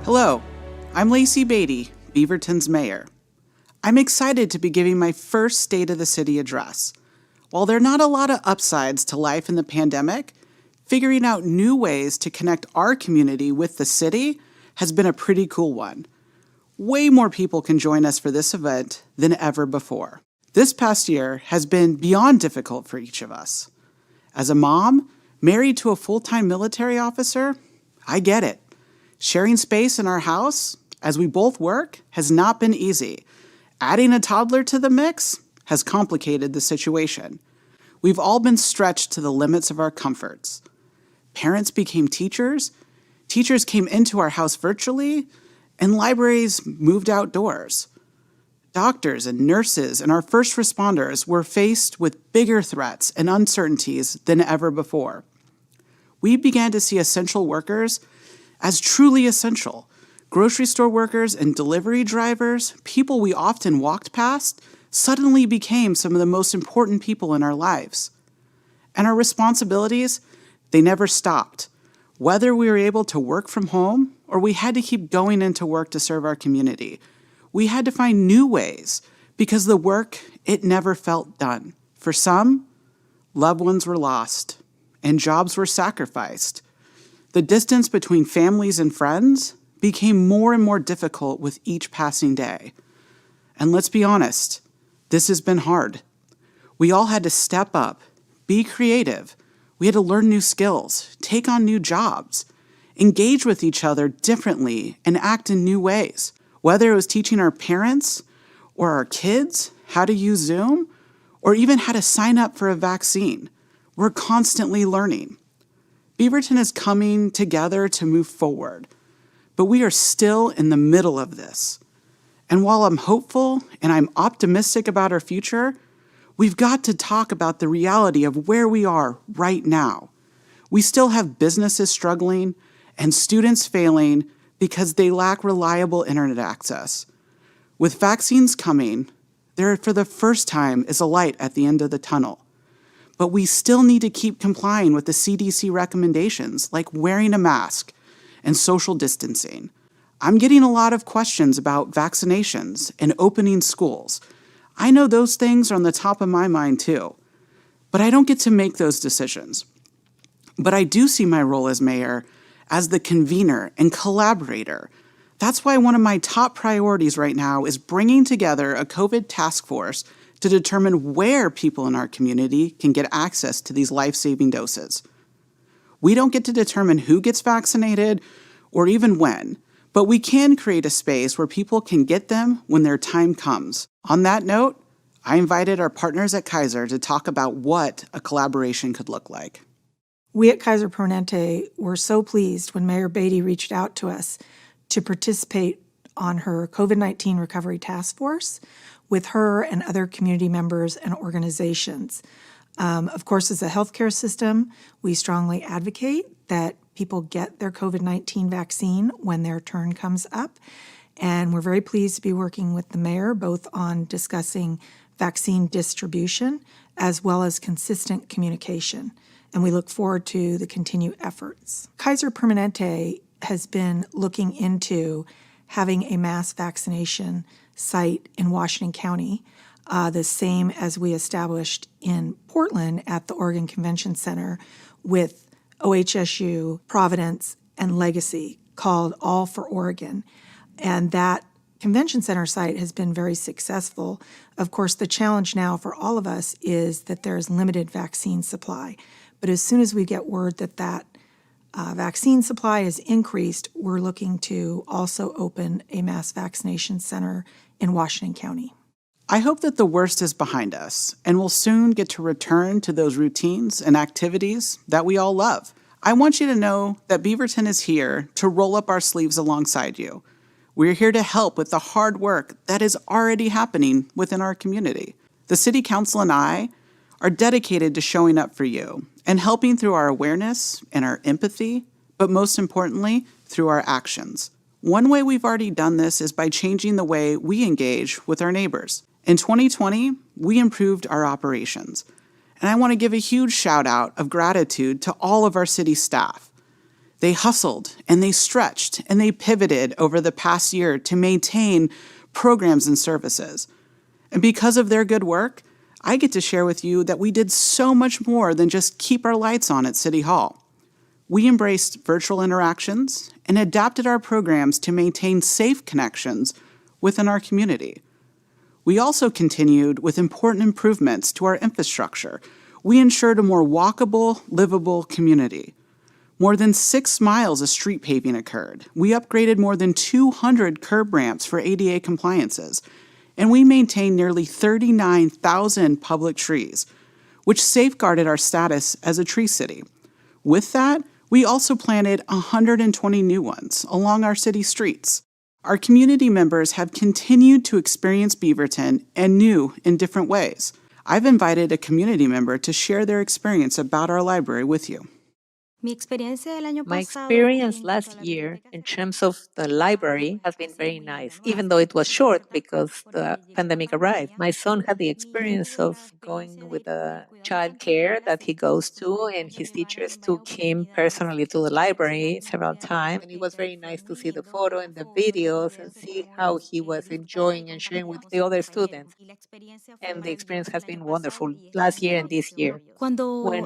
Hello, I'm Lacey Beaty, Beaverton's mayor. I'm excited to be giving my first State of the City address. While there are not a lot of upsides to life in the pandemic, figuring out new ways to connect our community with the city has been a pretty cool one. Way more people can join us for this event than ever before. This past year has been beyond difficult for each of us. As a mom, married to a full-time military officer, I get it. Sharing space in our house, as we both work, has not been easy. Adding a toddler to the mix has complicated the situation. We've all been stretched to the limits of our comforts. Parents became teachers, teachers came into our house virtually, and libraries moved outdoors. Doctors and nurses and our first responders were faced with bigger threats and uncertainties than ever before. We began to see essential workers as truly essential. Grocery store workers and delivery drivers, people we often walked past, suddenly became some of the most important people in our lives. And our responsibilities, they never stopped. Whether we were able to work from home or we had to keep going into work to serve our community, we had to find new ways because the work, it never felt done. For some, loved ones were lost and jobs were sacrificed. The distance between families and friends became more and more difficult with each passing day. And let's be honest, this has been hard. We all had to step up, be creative. We had to learn new skills, take on new jobs, engage with each other differently, and act in new ways. Whether it was teaching our parents or our kids how to use Zoom, or even how to sign up for a vaccine, we're constantly learning. Beaverton is coming together to move forward, but we are still in the middle of this. And while I'm hopeful and I'm optimistic about our future, we've got to talk about the reality of where we are right now. We still have businesses struggling and students failing because they lack reliable internet access. With vaccines coming, there for the first time is a light at the end of the tunnel. But we still need to keep complying with the CDC recommendations like wearing a mask and social distancing. I'm getting a lot of questions about vaccinations and opening schools. I know those things are on the top of my mind too, but I don't get to make those decisions. But I do see my role as mayor as the convener and collaborator. That's why one of my top priorities right now is bringing together a COVID task force to determine where people in our community can get access to these life-saving doses. We don't get to determine who gets vaccinated or even when, but we can create a space where people can get them when their time comes. On that note, I invited our partners at Kaiser to talk about what a collaboration could look like. We at Kaiser Permanente were so pleased when Mayor Beaty reached out to us to participate on her COVID-19 recovery task force with her and other community members and organizations. Of course, as a healthcare system, we strongly advocate that people get their COVID-19 vaccine when their turn comes up. And we're very pleased to be working with the mayor, both on discussing vaccine distribution as well as consistent communication. And we look forward to the continued efforts. Kaiser Permanente has been looking into having a mass vaccination site in Washington County, the same as we established in Portland at the Oregon Convention Center with OHSU, Providence, and Legacy, called All for Oregon. And that convention center site has been very successful. Of course, the challenge now for all of us is that there's limited vaccine supply. But as soon as we get word that vaccine supply is increased, we're looking to also open a mass vaccination center in Washington County. I hope that the worst is behind us and we'll soon get to return to those routines and activities that we all love. I want you to know that Beaverton is here to roll up our sleeves alongside you. We're here to help with the hard work that is already happening within our community. The City Council and I are dedicated to showing up for you and helping through our awareness and our empathy, but most importantly, through our actions. One way we've already done this is by changing the way we engage with our neighbors. In 2020, we improved our operations. And I want to give a huge shout out of gratitude to all of our city staff. They hustled and they stretched and they pivoted over the past year to maintain programs and services. And because of their good work, I get to share with you that we did so much more than just keep our lights on at City Hall. We embraced virtual interactions and adapted our programs to maintain safe connections within our community. We also continued with important improvements to our infrastructure. We ensured a more walkable, livable community. More than 6 miles of street paving occurred. We upgraded more than 200 curb ramps for ADA compliances, and we maintained nearly 39,000 public trees, which safeguarded our status as a tree city. With that, we also planted 120 new ones along our city streets. Our community members have continued to experience Beaverton and new in different ways. I've invited a community member to share their experience about our library with you. My experience last year in terms of the library has been very nice, even though it was short because the pandemic arrived. My son had the experience of going with a child care that he goes to, and his teachers took him personally to the library several times. And it was very nice to see the photo and the videos and see how he was enjoying and sharing with the other students. And the experience has been wonderful last year and this year. When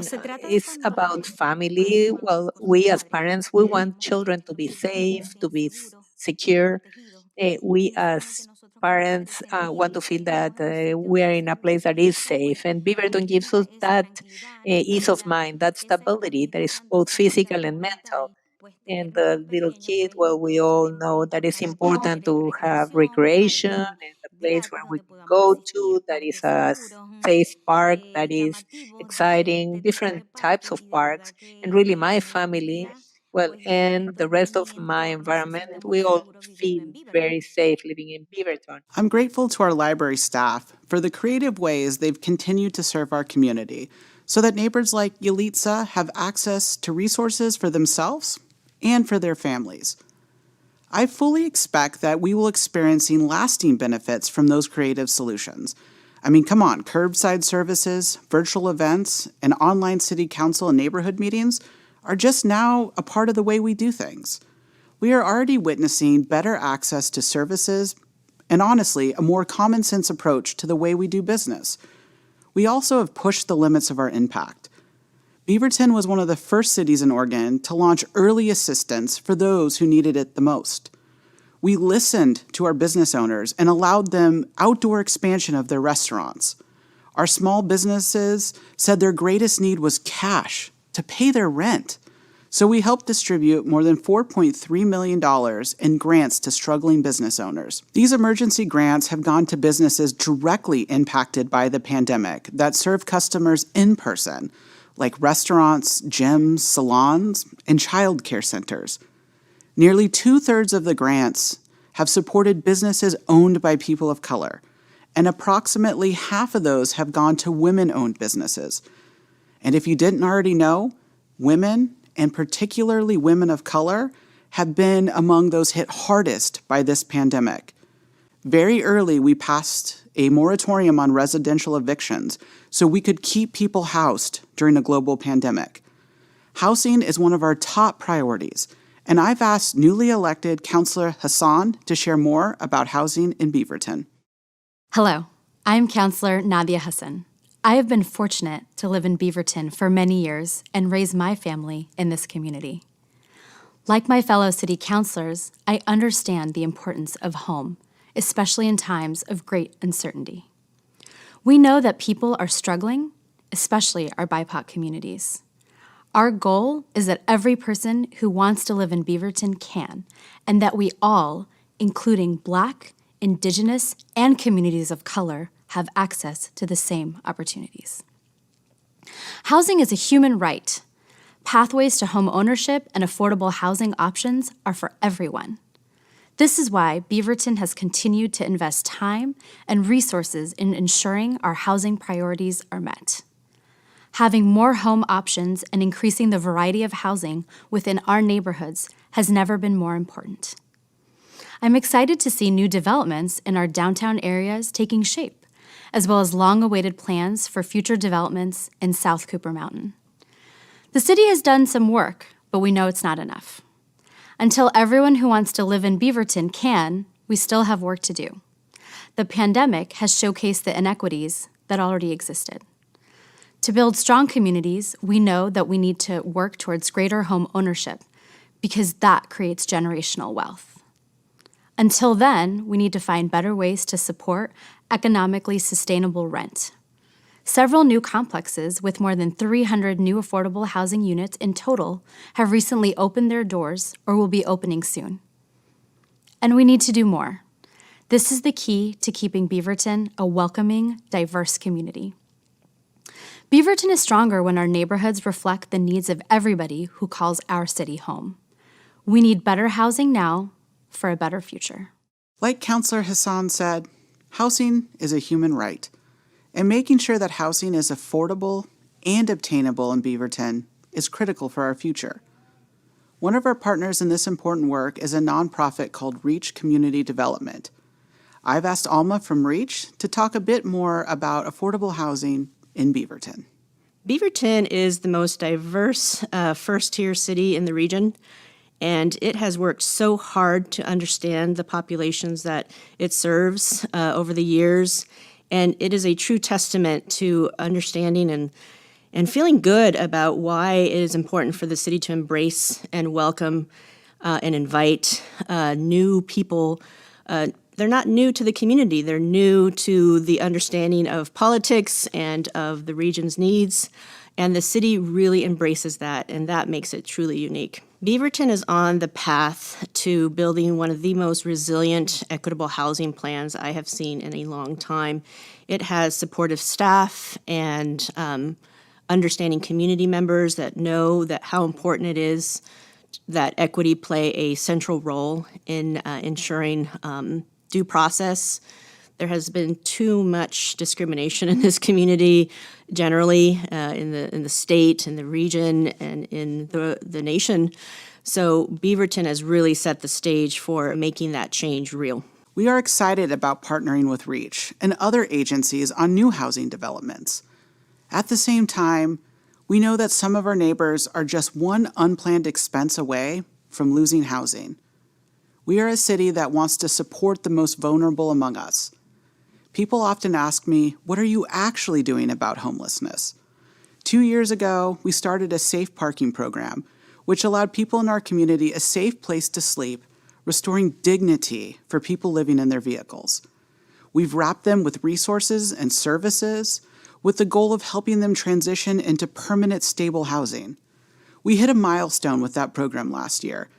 it's about family, well, we as parents, we want children to be safe, to be secure. We as parents want to feel that we are in a place that is safe. And Beaverton gives us that ease of mind, that stability that is both physical and mental. And the little kid, well, we all know that it's important to have recreation and a place where we can go to that is a safe park, that is exciting, different types of parks. And really, my family, well, and the rest of my environment, we all feel very safe living in Beaverton. I'm grateful to our library staff for the creative ways they've continued to serve our community so that neighbors like Yalitza have access to resources for themselves and for their families. I fully expect that we will experience lasting benefits from those creative solutions. I mean, come on, curbside services, virtual events, and online city council and neighborhood meetings are just now a part of the way we do things. We are already witnessing better access to services and, honestly, a more common sense approach to the way we do business. We also have pushed the limits of our impact. Beaverton was one of the first cities in Oregon to launch early assistance for those who needed it the most. We listened to our business owners and allowed them outdoor expansion of their restaurants. Our small businesses said their greatest need was cash to pay their rent. So we helped distribute more than $4.3 million in grants to struggling business owners. These emergency grants have gone to businesses directly impacted by the pandemic that serve customers in person, like restaurants, gyms, salons, and child care centers. Nearly 2/3 of the grants have supported businesses owned by people of color, and approximately half of those have gone to women-owned businesses. And if you didn't already know, women, and particularly women of color, have been among those hit hardest by this pandemic. Very early, we passed a moratorium on residential evictions so we could keep people housed during a global pandemic. Housing is one of our top priorities, and I've asked newly elected Councilor Hassan to share more about housing in Beaverton. Hello, I'm Councilor Nadia Hassan. I have been fortunate to live in Beaverton for many years and raise my family in this community. Like my fellow city councilors, I understand the importance of home, especially in times of great uncertainty. We know that people are struggling, especially our BIPOC communities. Our goal is that every person who wants to live in Beaverton can, and that we all, including Black, Indigenous, and communities of color, have access to the same opportunities. Housing is a human right. Pathways to home ownership and affordable housing options are for everyone. This is why Beaverton has continued to invest time and resources in ensuring our housing priorities are met. Having more home options and increasing the variety of housing within our neighborhoods has never been more important. I'm excited to see new developments in our downtown areas taking shape, as well as long-awaited plans for future developments in South Cooper Mountain. The city has done some work, but we know it's not enough. Until everyone who wants to live in Beaverton can, we still have work to do. The pandemic has showcased the inequities that already existed. To build strong communities, we know that we need to work towards greater home ownership because that creates generational wealth. Until then, we need to find better ways to support economically sustainable rent. Several new complexes with more than 300 new affordable housing units in total have recently opened their doors or will be opening soon. And we need to do more. This is the key to keeping Beaverton a welcoming, diverse community. Beaverton is stronger when our neighborhoods reflect the needs of everybody who calls our city home. We need better housing now for a better future. Like Councillor Hassan said, housing is a human right, and making sure that housing is affordable and obtainable in Beaverton is critical for our future. One of our partners in this important work is a nonprofit called Reach Community Development. I've asked Alma from Reach to talk a bit more about affordable housing in Beaverton. Beaverton is the most diverse first-tier city in the region, and it has worked so hard to understand the populations that it serves over the years, and it is a true testament to understanding and feeling good about why it is important for the city to embrace and welcome and invite new people. They're not new to the community. They're new to the understanding of politics and of the region's needs. And the city really embraces that, and that makes it truly unique. Beaverton is on the path to building one of the most resilient, equitable housing plans I have seen in a long time. It has supportive staff and understanding community members that know that how important it is that equity play a central role in ensuring due process. There has been too much discrimination in this community generally, in the state, in the region, and in the nation. So Beaverton has really set the stage for making that change real. We are excited about partnering with Reach and other agencies on new housing developments. At the same time, we know that some of our neighbors are just one unplanned expense away from losing housing. We are a city that wants to support the most vulnerable among us. People often ask me, what are you actually doing about homelessness? 2 years ago, we started a safe parking program, which allowed people in our community a safe place to sleep, restoring dignity for people living in their vehicles. We've wrapped them with resources and services with the goal of helping them transition into permanent, stable housing. We hit a milestone with that program last year.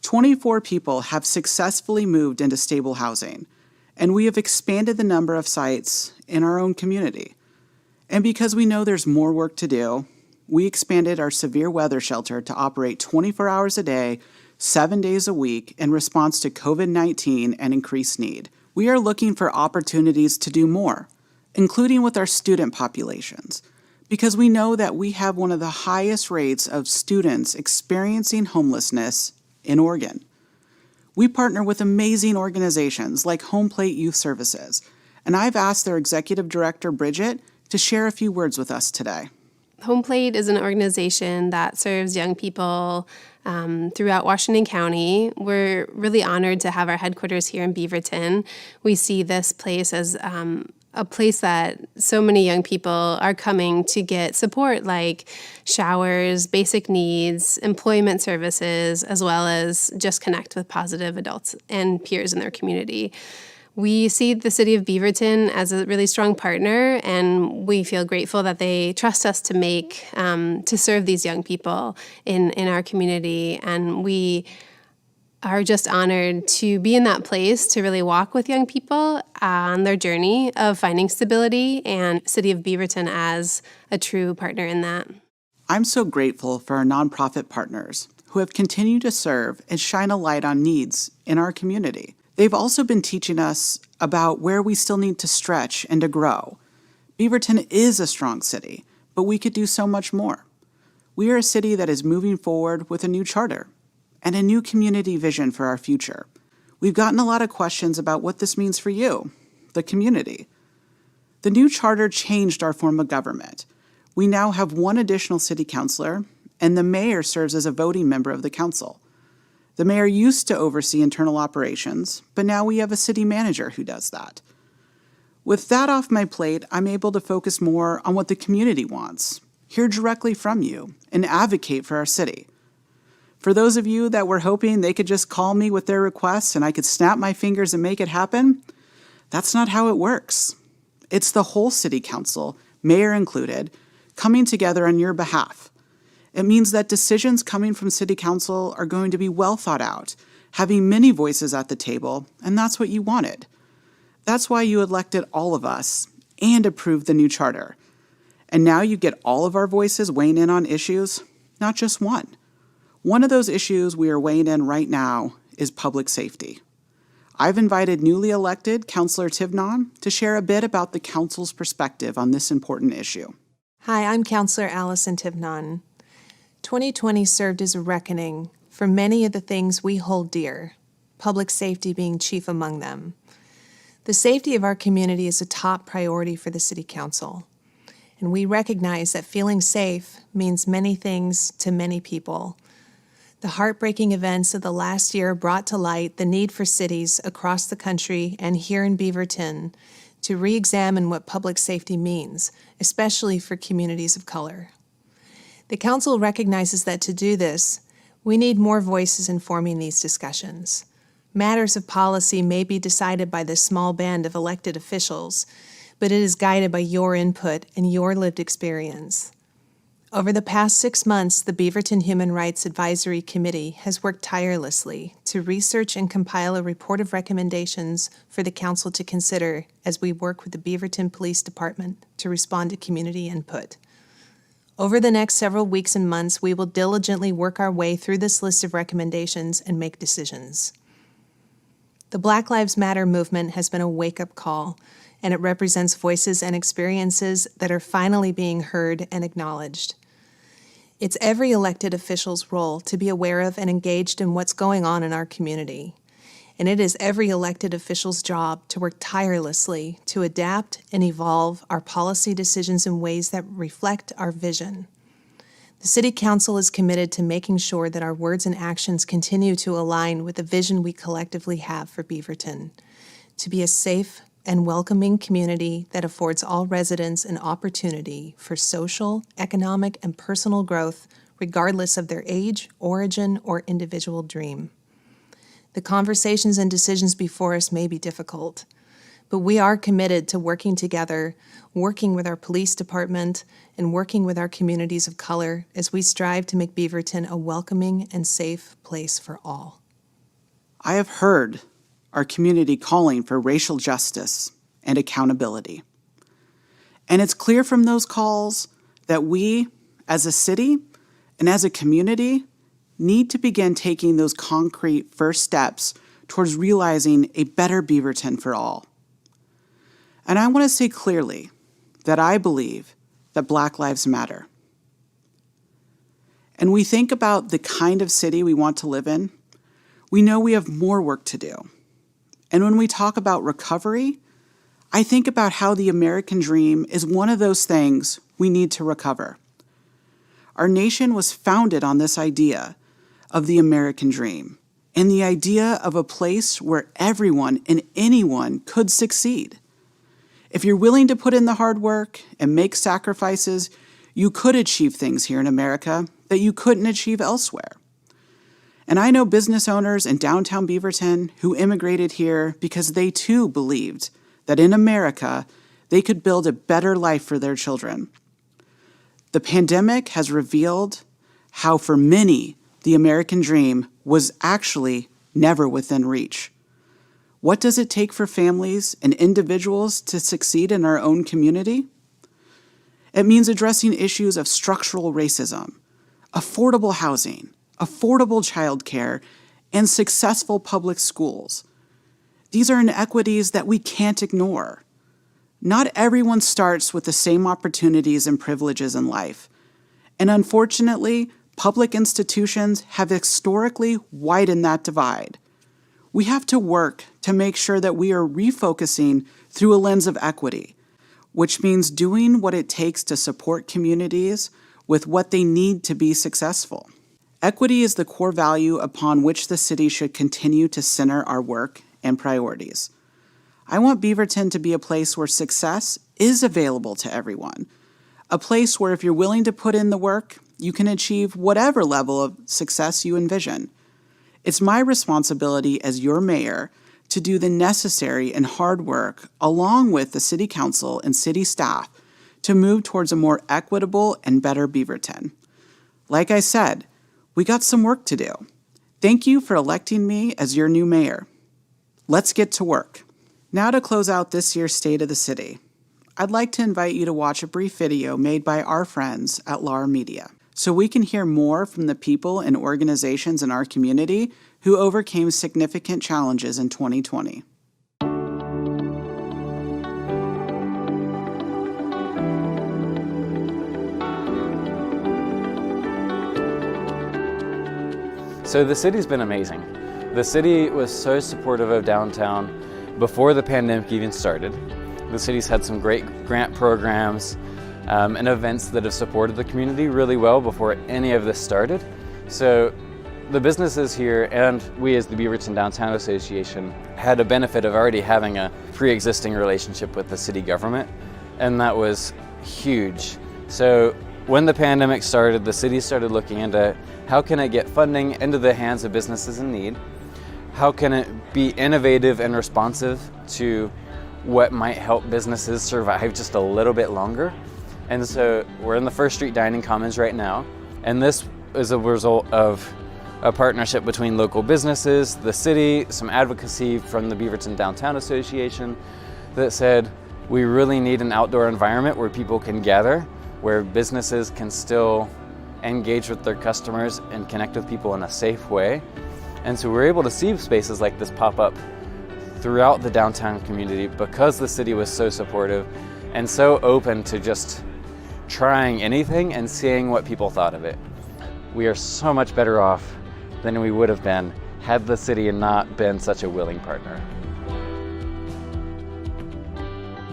24 people have successfully moved into stable housing, and we have expanded the number of sites in our own community. And because we know there's more work to do, we expanded our severe weather shelter to operate 24 hours a day, 7 days a week in response to COVID-19 and increased need. We are looking for opportunities to do more, including with our student populations, because we know that we have one of the highest rates of students experiencing homelessness in Oregon. We partner with amazing organizations like Home Plate Youth Services, and I've asked their executive director, Bridget, to share a few words with us today. Home Plate is an organization that serves young people throughout Washington County. We're really honored to have our headquarters here in Beaverton. We see this place as a place that so many young people are coming to get support, like showers, basic needs, employment services, as well as just connect with positive adults and peers in their community. We see the city of Beaverton as a really strong partner, and we feel grateful that they trust us to serve these young people in our community. And we are just honored to be in that place to really walk with young people on their journey of finding stability, and City of Beaverton as a true partner in that. I'm so grateful for our nonprofit partners who have continued to serve and shine a light on needs in our community. They've also been teaching us about where we still need to stretch and to grow. Beaverton is a strong city, but we could do so much more. We are a city that is moving forward with a new charter and a new community vision for our future. We've gotten a lot of questions about what this means for you, the community. The new charter changed our form of government. We now have one additional city councilor and the mayor serves as a voting member of the council. The mayor used to oversee internal operations, but now we have a city manager who does that. With that off my plate, I'm able to focus more on what the community wants, hear directly from you, and advocate for our city. For those of you that were hoping they could just call me with their requests and I could snap my fingers and make it happen, that's not how it works. It's the whole city council, mayor included, coming together on your behalf. It means that decisions coming from city council are going to be well thought out, having many voices at the table, and that's what you wanted. That's why you elected all of us and approved the new charter. And now you get all of our voices weighing in on issues, not just one. One of those issues we are weighing in right now is public safety. I've invited newly elected Councillor Tivnon to share a bit about the council's perspective on this important issue. Hi, I'm Councillor Allison Tivnon. 2020 served as a reckoning for many of the things we hold dear, public safety being chief among them. The safety of our community is a top priority for the City Council, and we recognize that feeling safe means many things to many people. The heartbreaking events of the last year brought to light the need for cities across the country and here in Beaverton to re-examine what public safety means, especially for communities of color. The Council recognizes that to do this, we need more voices informing these discussions. Matters of policy may be decided by this small band of elected officials, but it is guided by your input and your lived experience. Over the past 6 months, the Beaverton Human Rights Advisory Committee has worked tirelessly to research and compile a report of recommendations for the Council to consider as we work with the Beaverton Police Department to respond to community input. Over the next several weeks and months, we will diligently work our way through this list of recommendations and make decisions. The Black Lives Matter movement has been a wake-up call, and it represents voices and experiences that are finally being heard and acknowledged. It's every elected official's role to be aware of and engaged in what's going on in our community. And it is every elected official's job to work tirelessly to adapt and evolve our policy decisions in ways that reflect our vision. The City Council is committed to making sure that our words and actions continue to align with the vision we collectively have for Beaverton, to be a safe and welcoming community that affords all residents an opportunity for social, economic, and personal growth regardless of their age, origin, or individual dream. The conversations and decisions before us may be difficult, but we are committed to working together, working with our police department, and working with our communities of color as we strive to make Beaverton a welcoming and safe place for all. I have heard our community calling for racial justice and accountability. And it's clear from those calls that we, as a city and as a community, need to begin taking those concrete first steps towards realizing a better Beaverton for all. And I want to say clearly that I believe that Black Lives Matter. And we think about the kind of city we want to live in, we know we have more work to do. And when we talk about recovery, I think about how the American dream is one of those things we need to recover. Our nation was founded on this idea of the American dream and the idea of a place where everyone and anyone could succeed. If you're willing to put in the hard work and make sacrifices, you could achieve things here in America that you couldn't achieve elsewhere. And I know business owners in downtown Beaverton who immigrated here because they too believed that in America, they could build a better life for their children. The pandemic has revealed how for many, the American dream was actually never within reach. What does it take for families and individuals to succeed in our own community? It means addressing issues of structural racism, affordable housing, affordable childcare, and successful public schools. These are inequities that we can't ignore. Not everyone starts with the same opportunities and privileges in life. And unfortunately, public institutions have historically widened that divide. We have to work to make sure that we are refocusing through a lens of equity, which means doing what it takes to support communities with what they need to be successful. Equity is the core value upon which the city should continue to center our work and priorities. I want Beaverton to be a place where success is available to everyone, a place where if you're willing to put in the work, you can achieve whatever level of success you envision. It's my responsibility as your mayor to do the necessary and hard work along with the city council and city staff to move towards a more equitable and better Beaverton. Like I said, we got some work to do. Thank you for electing me as your new mayor. Let's get to work. Now to close out this year's State of the City, I'd like to invite you to watch a brief video made by our friends at Lara Media, so we can hear more from the people and organizations in our community who overcame significant challenges in 2020. So the city's been amazing. The city was so supportive of downtown before the pandemic even started. The city's had some great grant programs and events that have supported the community really well before any of this started. So the businesses here and we as the Beaverton Downtown Association had a benefit of already having a pre-existing relationship with the city government, and that was huge. So when the pandemic started, the city started looking into how can it get funding into the hands of businesses in need? How can it be innovative and responsive to what might help businesses survive just a little bit longer? And so we're in the First Street Dining Commons right now, and this is a result of a partnership between local businesses, the city, some advocacy from the Beaverton Downtown Association that said we really need an outdoor environment where people can gather, where businesses can still engage with their customers and connect with people in a safe way. And so we're able to see spaces like this pop up throughout the downtown community because the city was so supportive and so open to just trying anything and seeing what people thought of it. We are so much better off than we would have been had the city not been such a willing partner.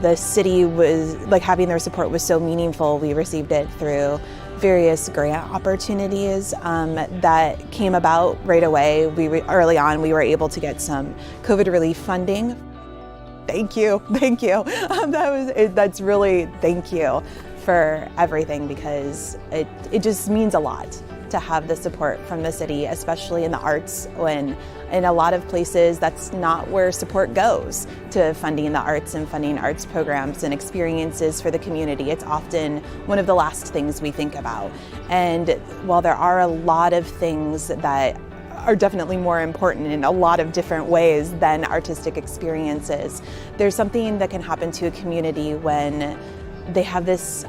The city was, like, having their support was so meaningful. We received it through various grant opportunities that came about right away. Early on, we were able to get some COVID relief funding. Thank you. Thank you. That's really, thank you for everything, because it just means a lot to have the support from the city, especially in the arts, when in a lot of places that's not where support goes to funding the arts and funding arts programs and experiences for the community. It's often one of the last things we think about. And while there are a lot of things that are definitely more important in a lot of different ways than artistic experiences, there's something that can happen to a community when they have this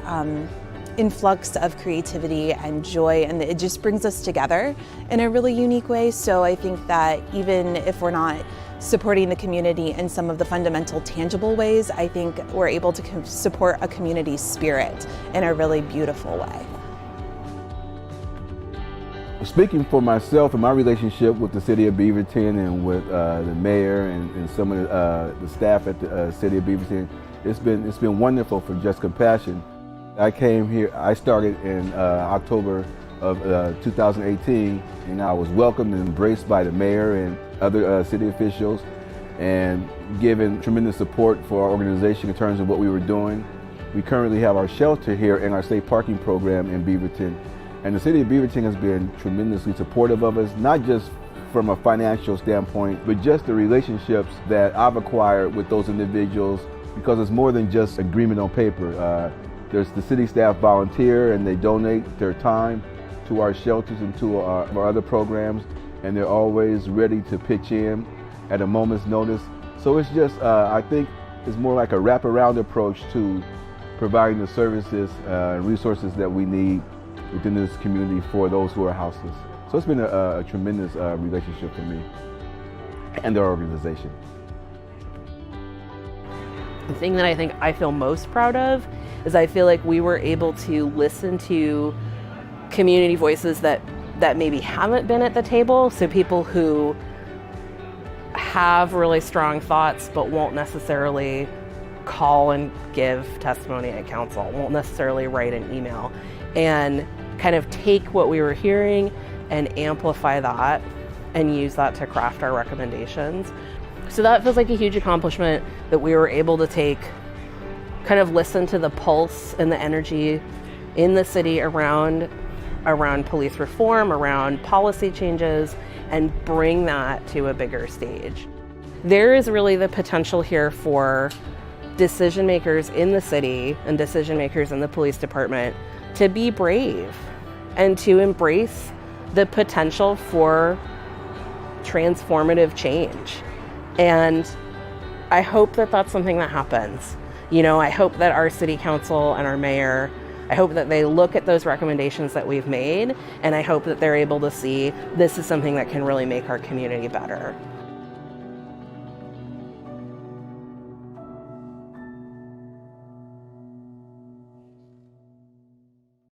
influx of creativity and joy, and it just brings us together in a really unique way. So I think that even if we're not supporting the community in some of the fundamental tangible ways, I think we're able to support a community spirit in a really beautiful way. Speaking for myself and my relationship with the city of Beaverton and with the mayor and some of the staff at the city of Beaverton, it's been wonderful for Just Compassion. I came here, I started in October of 2018, and I was welcomed and embraced by the mayor and other city officials, and given tremendous support for our organization in terms of what we were doing. We currently have our shelter here and our state parking program in Beaverton, and the city of Beaverton has been tremendously supportive of us, not just from a financial standpoint, but just the relationships that I've acquired with those individuals, because it's more than just agreement on paper. There's the city staff volunteer and they donate their time to our shelters and to our other programs, and they're always ready to pitch in at a moment's notice. So it's just, I think it's more like a wraparound approach to providing the services and resources that we need within this community for those who are houseless. So it's been a tremendous relationship for me and our organization. The thing that I think I feel most proud of is I feel like we were able to listen to community voices that maybe haven't been at the table. So people who have really strong thoughts but won't necessarily call and give testimony at council, won't necessarily write an email. And kind of take what we were hearing and amplify that and use that to craft our recommendations. So that feels like a huge accomplishment, that we were able to kind of listen to the pulse and the energy in the city around police reform, around policy changes, and bring that to a bigger stage. There is really the potential here for decision makers in the city and decision makers in the police department to be brave and to embrace the potential for transformative change. And I hope that that's something that happens. You know, I hope that our city council and our mayor, I hope that they look at those recommendations that we've made, and I hope that they're able to see this is something that can really make our community better.